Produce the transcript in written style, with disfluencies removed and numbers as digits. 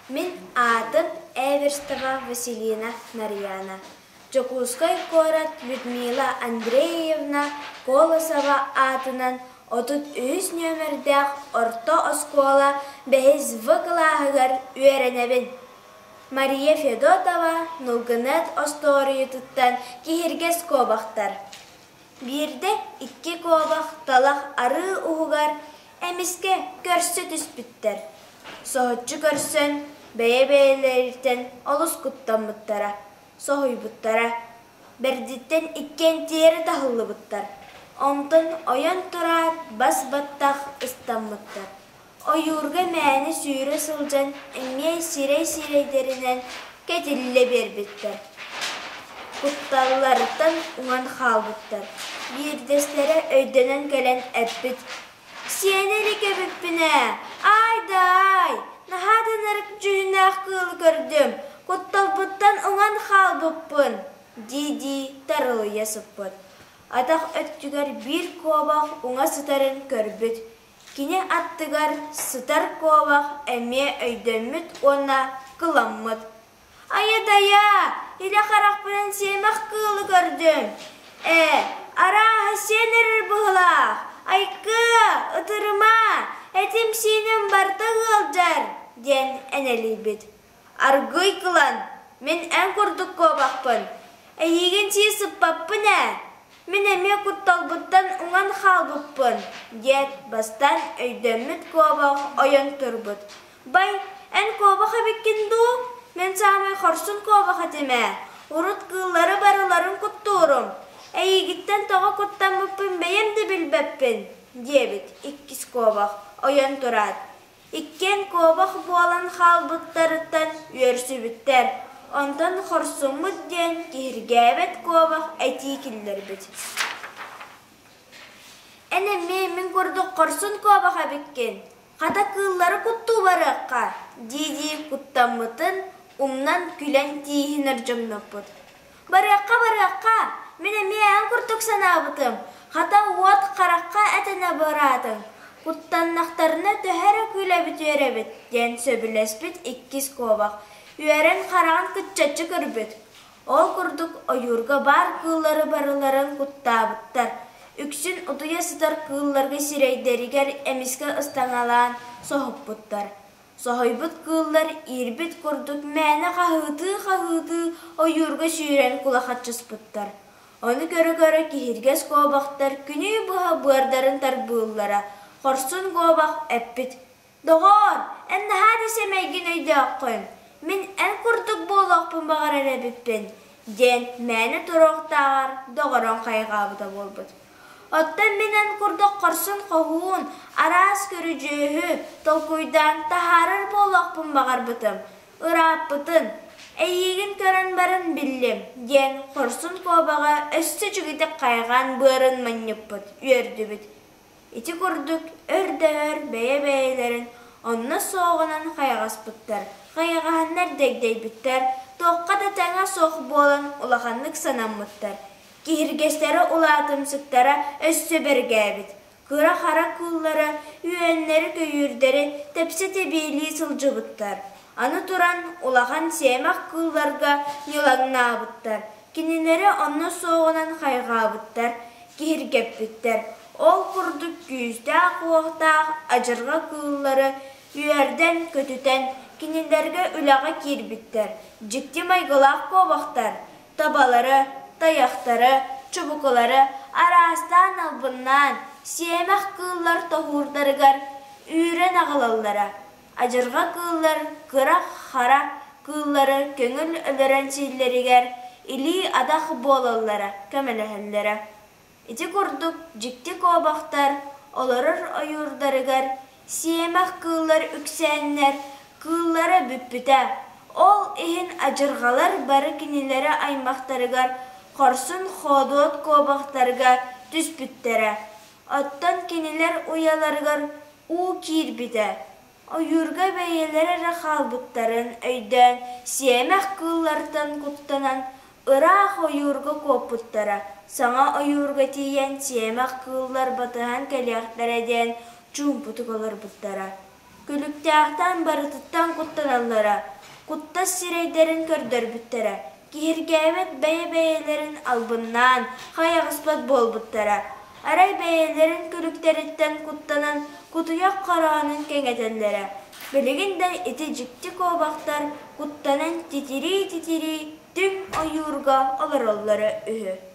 Min adım Everstova Vasilina Nariyana. Jokускай korat Людмила Андреевна Колосова атынан 33 нөмірдәк орта оскола бәйіз вықылағығар үйеренебін. Мария Федотова нулгынет осторию туттан кихиргес кобақтар. Бирде 2 кобақ талақ ары уғығар әміске көрсі түспіттер. Соғытчы көрсін бәйе-бәйелерден олыс құттан бұттара. Соғый бұттара. Бірдеттен 2 тері тағылы бұттар. Онтын ойын тұрар бас баттақ ұстан бұттар. Oyurga мәні сүйрі сылжан әңе сирей-сирейдерінен кәтілі бербіттер. Құтталыларыттан ұңан қал бұттар. Бірдестері өйденен кәлен әппіт. Сенері көбіппіне, ай-дай, нахадын ұрық жүзіне аққылы көрдім. Құттал бұттан ұңан қал бұппын, диди тарылы ясып бұд. Атақ өттігер бір қобақ ұңа сұтарын көрбіт. Кіне аттыгар сытар ковақ әме өйдөнміт ona кыламмыт. Айадая, иле қарақ білін семақ кылы көрдім. Араға сен әрір бұғылақ. Айқы, ұтырыма, әтім сенім барты ғылдар, ден әнәлі бет. Аргый кылан, мен ән көрдік ковақпын. Әйеген сесіп баппын ә? Мен әме құтталбыттан ұңан қалбыппын, дед бастан өйдемміт ковақ ойын тұрбыт. Бай, ән ковақ әбеккенді, мен сағамай қорсын ковақ әтеме, ұрыт қыллары барыларын құттуырым. Әйегіттен тоға құттан бұппын бәйемді білбәппін, дебіт, 2 ковақ ойын тұрад. 2 ковақ болан қалбыттарыттан өрсі біттер. Ondan xorsumut den kihirgäbet kovaq ätikiller bit. Ene min gördük korsun kovaq abekken. Qata kıllары kuttu baraqqa. Didi kuttamıtın umnan külen tihiner jomnoput. Baraqqa. Mene an kurduk sanabıtım. Qata uat qaraqqa atana baratın. Kuttannaqtarına töhәрі küle bit den söbülespit 2 kovaq. Үйәрен қараған күтчәтчі көрбет. Ол күрдік ойырға бар кыллары барыларын құттабыттар. Үксін ұтуя сытар кылларға сирейдерігер әміске ұстаңалан соғып бұттар. Соғайбыт кыллар ирбет күрдік мәні қағыды ойырға сүйрен құлақатчыс бұттар. Оны көрі кехіргес қобақтар күні бұға бұардарын тар бұллара. Қорсын қобақ әппет. Доғар, әнді хады семейген өйді аққын. Мен ән күрдік болақпын бағар әрәбіппен. Ден мәні тұрақтағар доғыран қайғабыда болбыд. Оттан мен ән күрдік қырсын қоғуын, арас көрі жөйі, толкуйдан тахарыр болақпын бағар бұтым. Үрап бұтын, әйеген көрін барын білім. Ден қырсын қобаға өсті жүгіді қайған бұрын мәніп бұд, өрді бұд. Ити күрдік өрді бәйе-бәйелерін, онны соғынан қайғас бұттар. Қайғағаннар дегдей біттер, тоққа да тәңа соқ болын ұлағанлық санамыттар. Кихіргестері ұлатымсықтары өсті бергәбіт. Күра қара күллары, үйенлері көйірдері тәпсі тебейлі сылжы бұттар. Аны тұран ұлаған семақ күлларға нелағына бұттар. Кенелері онны соғынан қайға бұттар, кихіргеп біттер. Ол күрдік күйізді ақуақтақ ажырға күллары үйерден көтітен кинелерге үлаға кирбиттер. Жікті майғылақ ковақтар, табалары, таяқтары, чубукалары, арастан албыннан, семақ кыллар тоғурдарығар, үйрен ағылалары. Ажырға кыллар, қырақ қара кыллары, көңіл өлірен сейлерігер, или адақ болалары, көмеләхелері. Ити күрдік жікті ковақтар, оларыр ойырдарығар, семақ кыллар үксәнлер, кыллары бүппіті. Ол ехін ажырғалар бары кенелері аймақтарығар, қорсын ходуот кобақтарыға түспіттері. Оттан кенелер уяларығар у кирбіті. Ойырға бәйелері рақалбыттарын өйден, семәқ кыллартан құттанан, ұрақ ойырға копыттары. Саңа ойырға тиен семәқ кыллар батыған кәліяқтар әден чумпұтық олар бұттары. Külüktähtan barıtıttan kuttananlara, kutta sireyderin kördörbüttere, kihirgämet beye-beyelerin albından hayagıspat bolbuttara, aray beyelerin külükteritten kuttanan kutuyak karağının keŋetenlere, biliginde iti jikti kobaktar kuttanan titiri titiri tüm ayurga alarolları ühü.